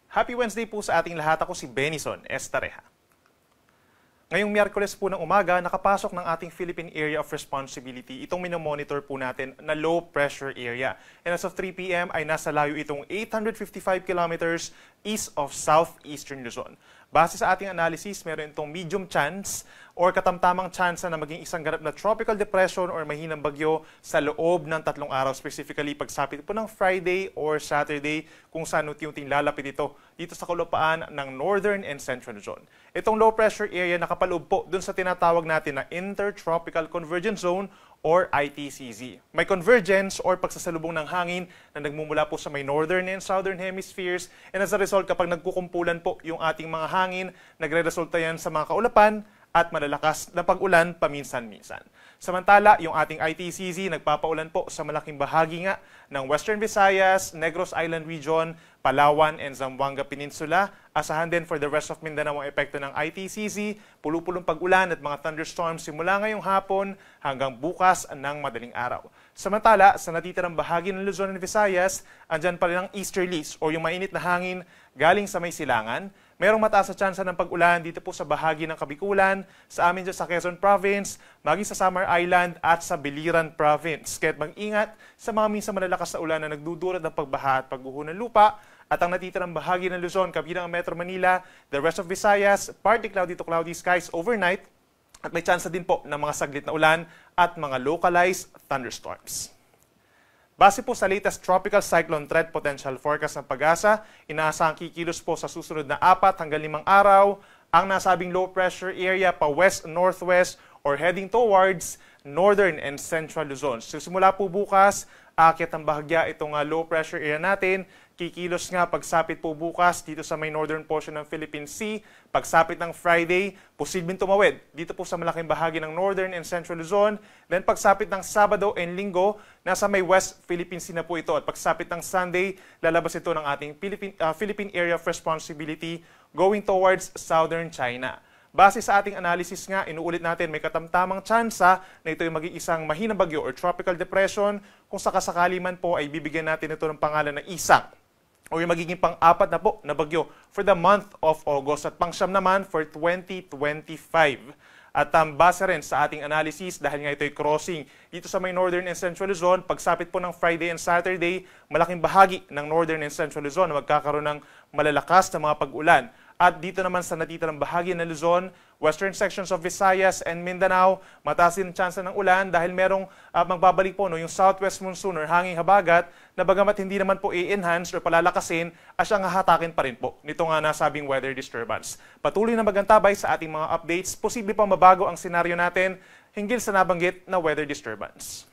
Happy Wednesday po sa ating lahat. Ako si Benison Estareja. Ngayong Miyerkules po ng umaga, nakapasok ng ating Philippine Area of Responsibility itong minomonitor po natin na low pressure area. And as of 3 p.m. ay nasa layo itong 855 kilometers east of southeastern Luzon. Base sa ating analysis, meron itong medium chance or katamtamang chance na maging isang ganap na tropical depression or mahinang bagyo sa loob ng 3 araw, specifically pagsapit po ng Friday or Saturday kung saan unti-unting lalapit ito dito sa kalupaan ng Northern and Central Luzon. Itong low pressure area nakapaloob po dun sa tinatawag natin na Intertropical Convergence Zone or ITCZ. May convergence or pagsasalubong ng hangin na nagmumula po sa may northern and southern hemispheres, and as a result, kapag nagkukumpulan po yung ating mga hangin, nagre-resulta yan sa mga kaulapan at malalakas na pag-ulan paminsan-minsan. Samantala, yung ating ITCZ nagpapaulan po sa malaking bahagi nga ng Western Visayas, Negros Island Region, Palawan, and Zamboanga Peninsula. Asahan din for the rest of Mindanao ang epekto ng ITCZ, pulupulong pag-ulan at mga thunderstorms simula ngayong hapon hanggang bukas ng madaling araw. Samantala, sa natitirang bahagi ng Luzon and Visayas, andyan pa rin ang easterlies o yung mainit na hangin galing sa may silangan. Merong mataas na tsansa ng pag-ulan dito po sa bahagi ng Kabikulan, sa amin dyan sa Quezon Province, maging sa Samar Island at sa Biliran Province. Kaya't mag-ingat sa mga minsan malalakas na ulan na nagdudulot ng pagbaha at pagguho ng lupa. At ang natitirang bahagi ng Luzon, kabilang ang Metro Manila, the rest of Visayas, partly cloudy to cloudy skies overnight. At may tsansa din po ng mga saglit na ulan at mga localized thunderstorms. Base po sa latest Tropical Cyclone Threat Potential Forecast ng Pag-asa, inaasahang kikilos po sa susunod na 4 hanggang 5 araw ang nasabing low pressure area pa west-northwest or heading towards northern and central Luzon. So simula po bukas, aakyat ang bahagya itong low pressure area natin. Kikilos nga pagsapit po bukas dito sa may northern portion ng Philippine Sea. Pagsapit ng Friday, posibleng tumawid dito po sa malaking bahagi ng northern and central Luzon. Then pagsapit ng Sabado and Linggo, nasa may West Philippine Sea na po ito. At pagsapit ng Sunday, lalabas ito ng ating Philippine Area of Responsibility going towards southern China. Base sa ating analysis nga, inuulit natin may katamtamang tsansa na ito ay maging isang mahinang bagyo or tropical depression. Kung sakasakali man po ay bibigyan natin ito ng pangalan na Isang o yung magiging pang-4 na po na bagyo for the month of August at pang-siyam naman for 2025. At base rin sa ating analysis, dahil nga ito ay crossing dito sa may Northern and Central Luzon, pagsapit po ng Friday and Saturday, malaking bahagi ng Northern and Central Luzon na magkakaroon ng malalakas na mga pag-ulan. At dito naman sa natitirang bahagi ng Luzon, western sections of Visayas and Mindanao, mataas din ang tsansa ng ulan dahil merong magbabalik po yung southwest monsoon or hanging habagat na bagamat hindi naman po i-enhance or palalakasin, siyang hahatakin pa rin po nito nga nasabing weather disturbance. Patuloy na magantabay sa ating mga updates, posible pa mabago ang senaryo natin hinggil sa nabanggit na weather disturbance.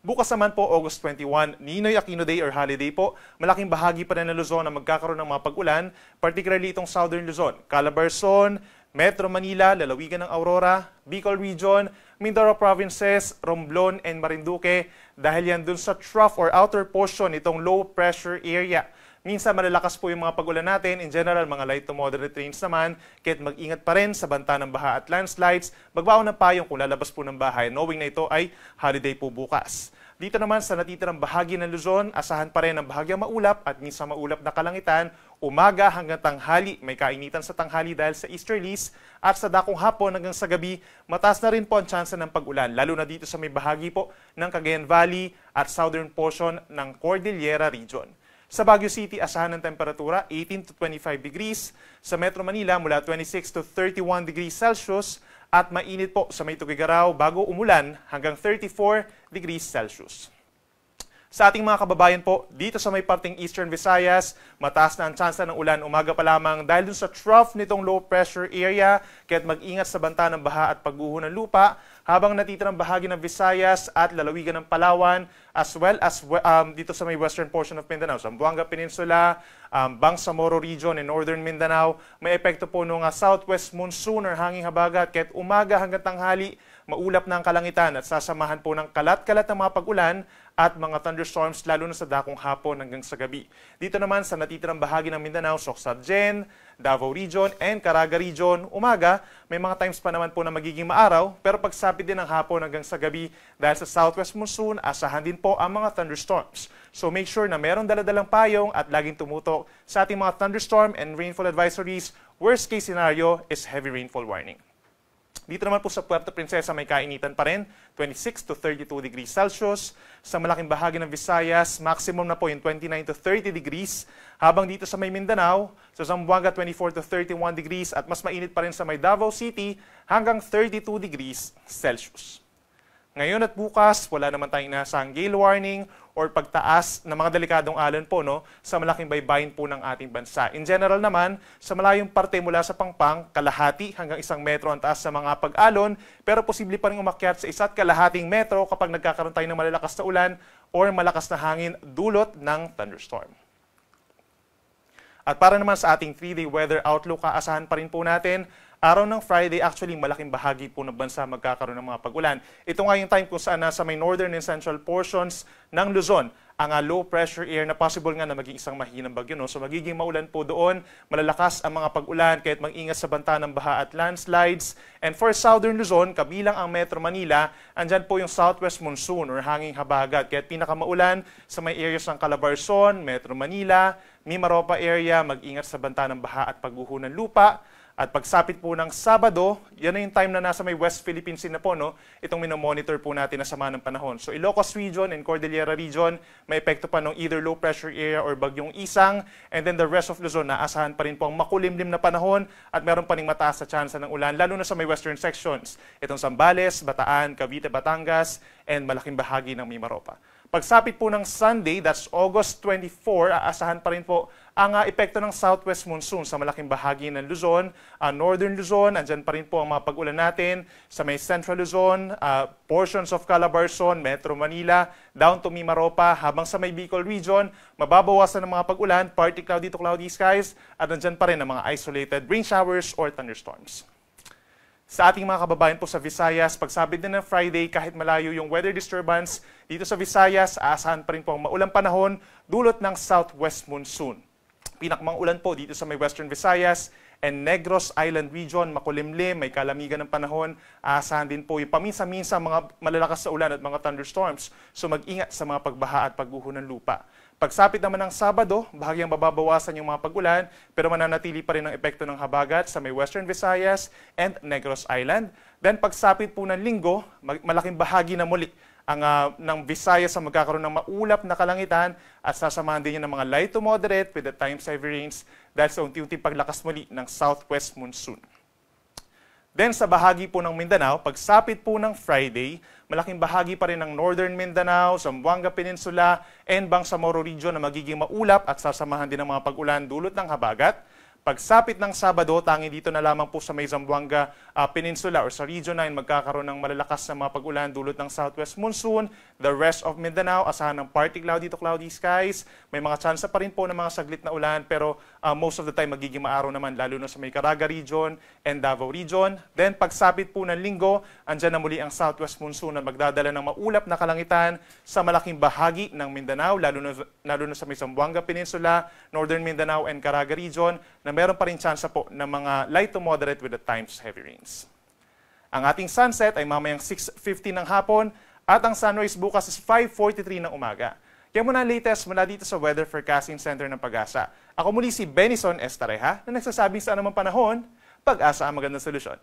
Bukas naman po, August 21, Ninoy Aquino Day or holiday po. Malaking bahagi pa rin ng Luzon na magkakaroon ng mga pag-ulan, particularly itong Southern Luzon, Calabarzon, Metro Manila, lalawigan ng Aurora, Bicol Region, Mindoro Provinces, Romblon, and Marinduque dahil yan dun sa trough or outer portion itong low pressure area. Minsan malalakas po yung mga pag-ulan natin. In general, mga light to moderate rains naman. Kaya't mag-ingat pa rin sa banta ng baha at landslides. Magbaon ng payong kung lalabas po ng bahay, knowing na ito ay holiday po bukas. Dito naman sa natitirang bahagi ng Luzon, asahan pa rin ang bahagyang maulap at minsan maulap na kalangitan. Umaga hanggang tanghali, may kainitan sa tanghali dahil sa easterlies. At sa dakong hapon hanggang sa gabi, mataas na rin po ang tsansa ng pag-ulan. Lalo na dito sa may bahagi po ng Cagayan Valley at southern portion ng Cordillera Region. Sa Baguio City, asahan ng temperatura 18 to 25 degrees. Sa Metro Manila, mula 26 to 31 degrees Celsius. At mainit po sa may Tuguegarao bago umulan hanggang 34 degrees Celsius. Sa ating mga kababayan po, dito sa may parting Eastern Visayas, mataas na ang tsansa ng ulan umaga pa lamang dahil dun sa trough nitong low pressure area, kaya't mag-ingat sa banta ng baha at pagguho ng lupa, habang natitirang bahagi ng Visayas at lalawigan ng Palawan, as well as dito sa may western portion of Mindanao, Zamboanga Peninsula, Bangsamoro Region and Northern Mindanao, may epekto po ng southwest monsoon or hanging habagat, kaya't umaga hanggang tanghali, maulap na ang kalangitan at sasamahan po ng kalat-kalat ng mga pag-ulan at mga thunderstorms lalo na sa dakong hapon hanggang sa gabi. Dito naman sa natitirang bahagi ng Mindanao, Socsagen, Davao Region, and Caraga Region, umaga, may mga times pa naman po na magiging maaraw, pero pagsapit din ng hapon hanggang sa gabi dahil sa southwest monsoon, asahan din po ang mga thunderstorms. So make sure na meron daladalang payong at laging tumutok sa ating mga thunderstorm and rainfall advisories. Worst case scenario is heavy rainfall warning. Dito naman po sa Puerto Princesa may kainitan pa rin, 26 to 32 degrees Celsius. Sa malaking bahagi ng Visayas, maximum na po yung 29 to 30 degrees. Habang dito sa may Mindanao, sa Zamboanga 24 to 31 degrees at mas mainit pa rin sa may Davao City hanggang 32 degrees Celsius. Ngayon at bukas, wala naman tayong inasahang gale warning or pagtaas ng mga delikadong alon po sa malaking baybayin po ng ating bansa. In general naman, sa malayong parte mula sa Pangpang, kalahati hanggang 1 metro ang taas sa mga pag-alon, pero posible pa rin umakyat sa 1.5 metro kapag nagkakaroon tayo ng malalakas na ulan or malakas na hangin dulot ng thunderstorm. At para naman sa ating 3-day weather outlook, aasahan pa rin po natin, araw ng Friday, actually malaking bahagi po ng bansa magkakaroon ng mga pag-ulan. Ito nga yung time kung saan nasa may northern and central portions ng Luzon, ang low pressure air na possible nga na maging isang mahinang bagyo. So magiging maulan po doon, malalakas ang mga pag-ulan, kaya't mag-ingat sa banta ng baha at landslides. And for southern Luzon, kabilang ang Metro Manila, andyan po yung southwest monsoon or hanging habagat. Kaya't pinakamaulan sa may areas ng Calabarzon, Metro Manila, Mimaropa area, mag-ingat sa banta ng baha at pagguho ng lupa. At pagsapit po ng Sabado, yan na yung time na nasa may West Philippine Sea na po, itong minomonitor po natin na sama ng panahon. So Ilocos Region and Cordillera Region, may epekto pa ng either low pressure area or bagyong Isang. And then the rest of Luzon, naasahan pa rin po ang makulimlim na panahon at meron pa rin mataas sa tsansa ng ulan, lalo na sa may western sections. Itong Zambales, Bataan, Cavite, Batangas, and malaking bahagi ng Mimaropa. Pagsapit po ng Sunday, that's August 24, aasahan pa rin po ang epekto ng southwest monsoon sa malaking bahagi ng Luzon, northern Luzon, andyan pa rin po ang mga pag-ulan natin sa may central Luzon, portions of Calabarzon, Metro Manila, down to Mimaropa, habang sa may Bicol region, mababawasan ng mga pag-ulan, partly cloudy to cloudy skies, at andyan pa rin ang mga isolated rain showers or thunderstorms. Sa ating mga kababayan po sa Visayas, pagsabit din ng Friday, kahit malayo yung weather disturbance, dito sa Visayas, aasahan pa rin po ang maulang panahon dulot ng southwest monsoon. Pinakmang ulan po dito sa may Western Visayas and Negros Island Region, makulimlim, may kalamigan ng panahon. Aasahan din po yung paminsan-minsan mga malalakas sa ulan at mga thunderstorms. So mag-ingat sa mga pagbaha at pagguho ng lupa. Pagsapit naman ng Sabado, bahagyang mababawasan yung mga pag-ulan, pero mananatili pa rin ang epekto ng habagat sa may Western Visayas and Negros Island. Then pagsapit po ng Linggo, malaking bahagi na muli ng Visayas sa magkakaroon ng maulap na kalangitan at sasamahan din ng mga light to moderate with the times heavy rains dahil sa unti-unting paglakas muli ng southwest monsoon. Then sa bahagi po ng Mindanao, pagsapit po ng Friday, malaking bahagi pa rin ng northern Mindanao, Zamboanga Peninsula, and Bangsamoro Region na magiging maulap at sasamahan din ng mga pag-ulan dulot ng habagat. Pagsapit ng Sabado, tangi dito na lamang po sa may Zamboanga Peninsula or sa Region 9 magkakaroon ng malalakas na mga pag-ulan dulot ng southwest monsoon. The rest of Mindanao, asahan ng partly cloudy to cloudy skies. May mga tsansa pa rin po ng mga saglit na ulan pero most of the time magiging maaraw naman lalo na sa may Caraga Region and Davao Region. Then pagsapit po ng Linggo, andyan na muli ang southwest monsoon na magdadala ng maulap na kalangitan sa malaking bahagi ng Mindanao lalo na sa may Zamboanga Peninsula, Northern Mindanao and Caraga Region na meron pa rin tsansa po ng mga light to moderate with the times heavy rains. Ang ating sunset ay mamayang 6:50 ng hapon at ang sunrise bukas is 5:43 ng umaga. Yan muna ang latest mula dito sa Weather Forecasting Center ng Pag-asa. Ako muli si Benison Estareha na nagsasabing sa anumang panahon, Pag-asa ang magandang solusyon.